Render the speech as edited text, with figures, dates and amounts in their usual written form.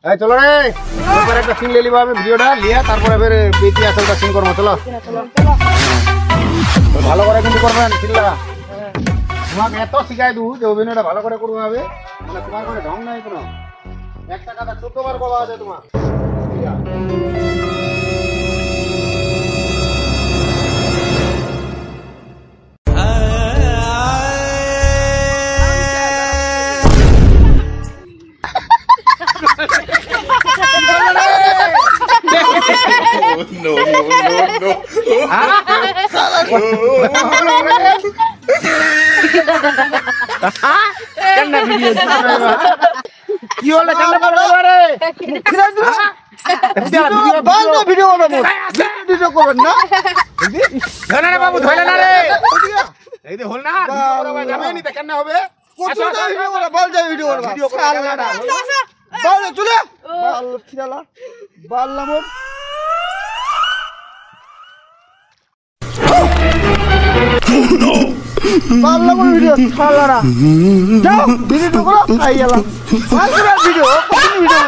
এই চলো রে এবার একটা সিন লে লিবা আমি ভিডিওটা লিয়া তারপরে এবারে বেতি আসলটা সিন করব চলো ভালো করে কিন্তু করবেন সিনটা তোমাকে এত শিখাই দু যে অভিনয়টা ভালো করে করতে হবে মানে তোমার কোনো ঢং নাই কোনো একটা কথা 14 বার বলা আছে তোমার No. কেন ভিডিও কি হলো কেন বলো রে ভিডিও বানাবো ভিডিও করবেন না ধরে না বাবু ধরে না রে এই যে হল না ভিডিও করবা যাবে নি তা কেন হবে কত ভিডিও করবা বল যাই ভিডিও করবা ভিডিও করবা বল চলে বল খিরালা বল লামর পাল্লা করে ভিডিও ছাড়লারা যাও ভিডিও করো আই গেলাম ভিডিও ভিডিও